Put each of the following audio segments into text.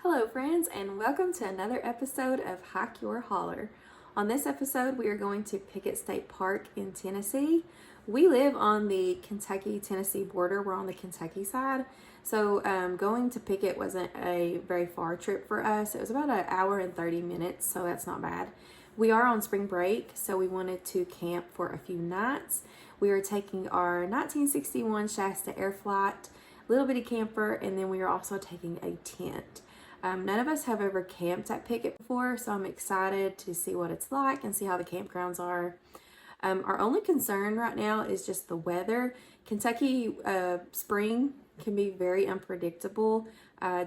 Hello friends, and welcome to another episode of Hike Your Holler. On this episode we are going to Pickett State Park in Tennessee. We live on the Kentucky-Tennessee border. We're on the Kentucky side, so going to Pickett wasn't a very far trip for us. It was about an hour and 30 minutes, so that's not bad. We are on spring break, so we wanted to camp for a few nights. We are taking our 1961 Shasta Air Flight little bitty camper, and then we are also taking a tent. None of us have ever camped at Pickett before, so I'm excited to see what it's like and see how the campgrounds are. Our only concern right now is just the weather. Kentucky spring can be very unpredictable.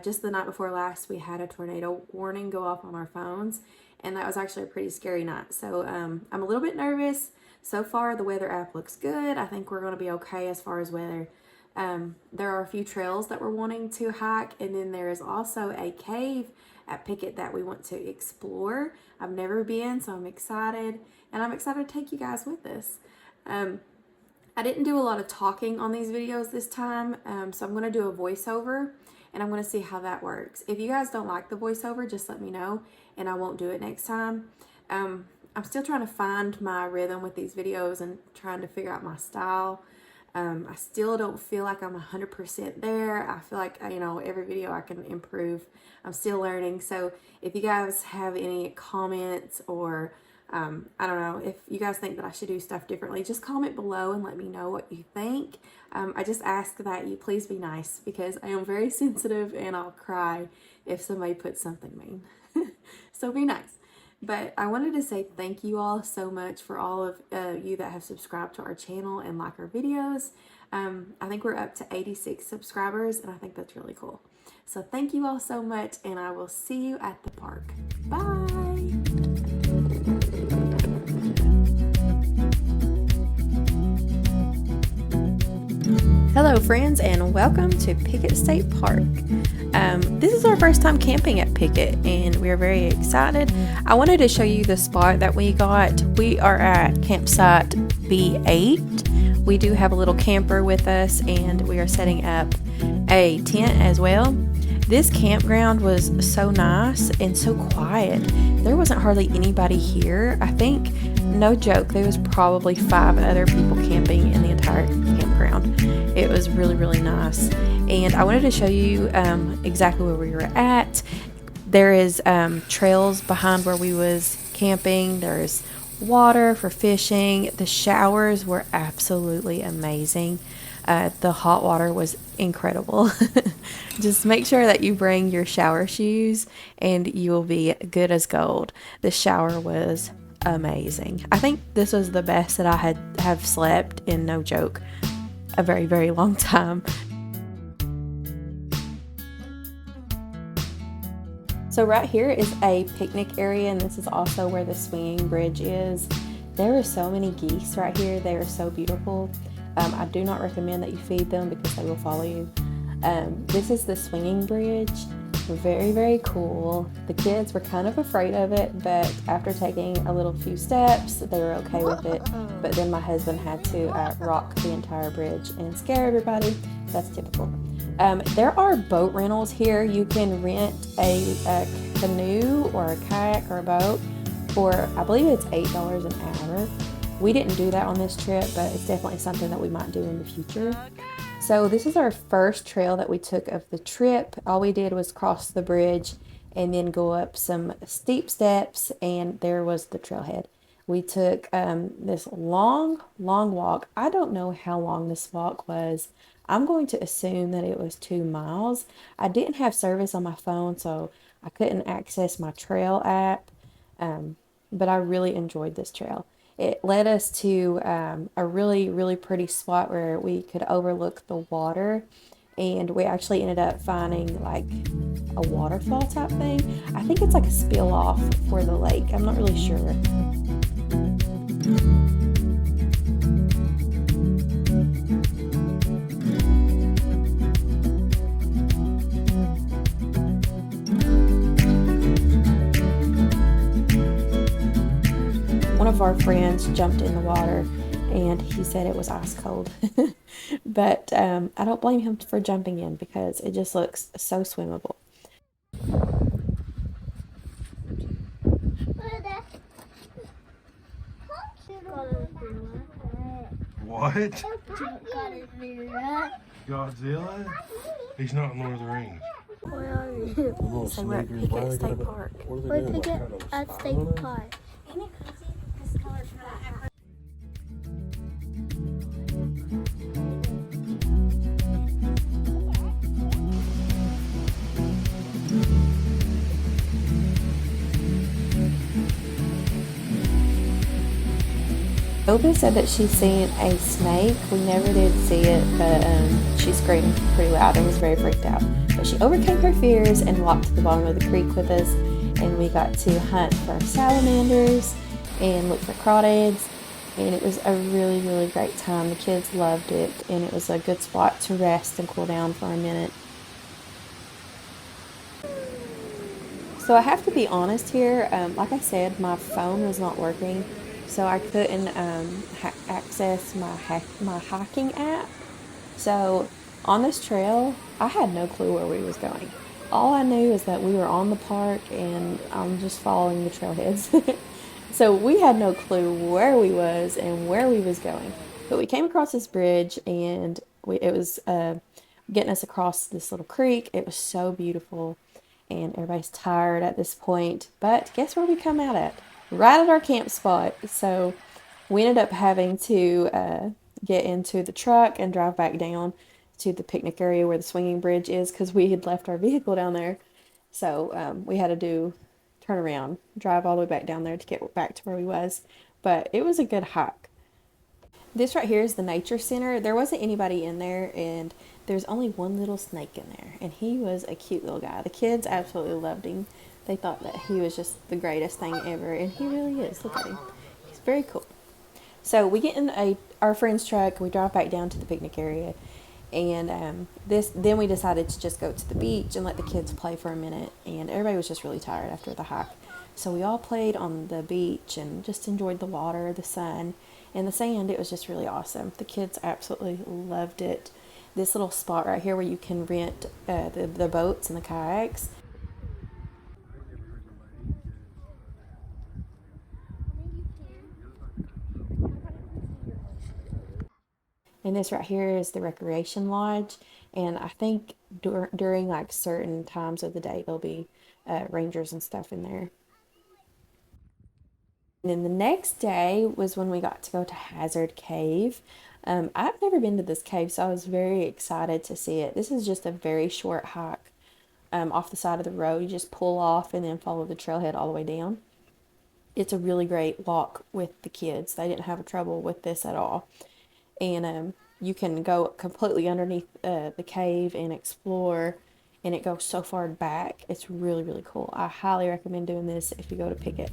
Just the night before last, we had a tornado warning go off on our phones, and that was actually a pretty scary night. So I'm a little bit nervous. So far, the weather app looks good. I think we're going to be okay as far as weather. There are a few trails that we're wanting to hike, and then there is also a cave at Pickett that we want to explore. I've never been, so I'm excited, and I'm excited to take you guys with us. I didn't do a lot of talking on these videos this time, so I'm going to do a voiceover, and I'm going to see how that works. If you guys don't like the voiceover, just let me know, and I won't do it next time. I'm still trying to find my rhythm with these videos and trying to figure out my style. I still don't feel like I'm 100% there. I feel like, every video I can improve. I'm still learning. So if you guys have any comments or, I don't know, if you guys think that I should do stuff differently, just comment below and let me know what you think. I just ask that you please be nice, because I am very sensitive and I'll cry if somebody puts something mean. So be nice. But I wanted to say thank you all so much for all of you that have subscribed to our channel and like our videos. I think we're up to 86 subscribers, and I think that's really cool. So thank you all so much, and I will see you at the park. Bye! Hello friends, and welcome to Pickett State Park. This is our first time camping at Pickett, and we're very excited. I wanted to show you the spot that we got. We are at campsite B8. We do have a little camper with us, and we are setting up a tent as well. This campground was so nice and so quiet. There wasn't hardly anybody here. I think, no joke, there was probably 5 other people camping in the entire campground. It was really, really nice. And I wanted to show you exactly where we were at. There is trails behind where we was camping. There's water for fishing. The showers were absolutely amazing. The hot water was incredible. Just make sure that you bring your shower shoes and you will be good as gold. The shower was amazing. I think this was the best that I have slept in, no joke, a very, very long time. So right here is a picnic area, and this is also where the swinging bridge is. There are so many geese right here. They are so beautiful. I do not recommend that you feed them because they will follow you. This is the swinging bridge. Very, very cool. The kids were kind of afraid of it, but after taking a few steps, they were okay with it. But then my husband had to rock the entire bridge and scare everybody. That's typical. There are boat rentals here. You can rent a canoe or a kayak or a boat for, I believe it's $8 an hour. We didn't do that on this trip, but it's definitely something that we might do in the future. So this is our first trail that we took of the trip. All we did was cross the bridge and then go up some steep steps, and there was the trailhead. We took this long walk. I don't know how long this walk was. I'm going to assume that it was 2 miles. I didn't have service on my phone, so I couldn't access my trail app, but I really enjoyed this trail. It led us to a really, really pretty spot where we could overlook the water, and we actually ended up finding like a waterfall type thing. I think it's like a spill off for the lake. I'm not really sure. One of our friends jumped in the water, and he said it was ice cold. But I don't blame him for jumping in because it just looks so swimmable. What? Godzilla? He's not in Lord of the Rings. Where are you? So we're at Pickett State Park. We're Pickett at State Park. Obi said that she's seen a snake. We never did see it, but she screamed pretty loud and was very freaked out. But she overcame her fears and walked to the bottom of the creek with us, and we got to hunt for salamanders and look for crawdads, and it was a really, really great time. The kids loved it, and it was a good spot to rest and cool down for a minute. So I have to be honest here. Like I said, my phone was not working, so I couldn't access my hiking app. So on this trail, I had no clue where we was going. All I knew is that we were on the park, and I'm just following the trailheads. So we had no clue where we was and where we was going. But we came across this bridge, and it was getting us across this little creek. It was so beautiful, and everybody's tired at this point. But guess where we come out at? Right at our camp spot. So we ended up having to get into the truck and drive back down to the picnic area where the swinging bridge is, because we had left our vehicle down there. So we had to turn around, drive all the way back down there to get back to where we was. But it was a good hike. This right here is the nature center. There wasn't anybody in there, and there's only one little snake in there, and he was a cute little guy. The kids absolutely loved him. They thought that he was just the greatest thing ever, and he really is. Look at him. He's very cool. So we get in our friend's truck, we drive back down to the picnic area, and then we decided to just go to the beach and let the kids play for a minute, and everybody was just really tired after the hike. So we all played on the beach and just enjoyed the water, the sun, and the sand. It was just really awesome. The kids absolutely loved it. This little spot right here where you can rent the boats and the kayaks. And this right here is the recreation lodge. And I think during like certain times of the day, there'll be rangers and stuff in there. And then the next day was when we got to go to Hazard Cave. I've never been to this cave, so I was very excited to see it. This is just a very short hike off the side of the road. You just pull off and then follow the trailhead all the way down. It's a really great walk with the kids. They didn't have trouble with this at all. And you can go completely underneath the cave and explore, and it goes so far back. It's really, really cool. I highly recommend doing this if you go to Pickett.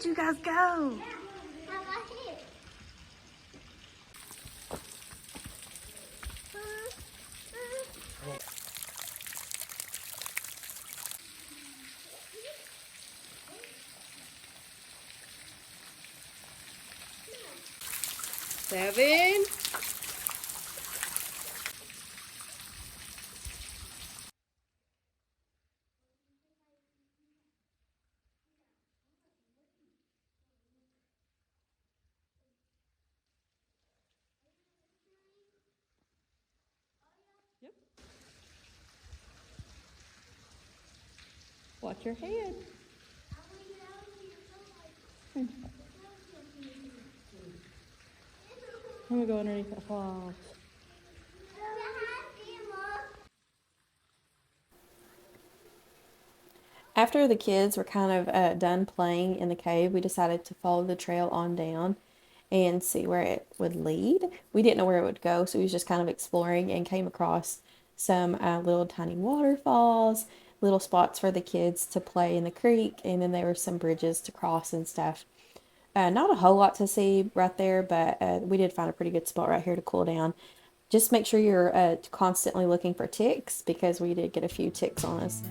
did you guys go? 7. Yep. Watch your head. I'm gonna go underneath the cloth. After the kids were kind of done playing in the cave, we decided to follow the trail on down and see where it would lead. We didn't know where it would go, so we was just kind of exploring and came across some little tiny waterfalls, little spots for the kids to play in the creek, and then there were some bridges to cross and stuff. Not a whole lot to see right there, but we did find a pretty good spot right here to cool down. Just make sure you're constantly looking for ticks, because we did get a few ticks on us.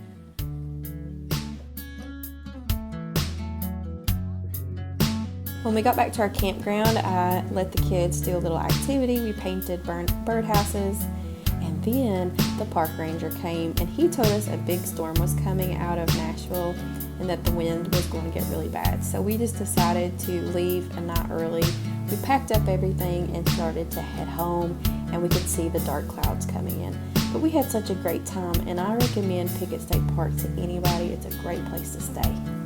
When we got back to our campground, I let the kids do a little activity. We painted birdhouses, and then the park ranger came and he told us a big storm was coming out of Nashville and that the wind was going to get really bad. So we just decided to leave a night early. We packed up everything and started to head home, and we could see the dark clouds coming in. But we had such a great time, and I recommend Pickett State Park to anybody. It's a great place to stay.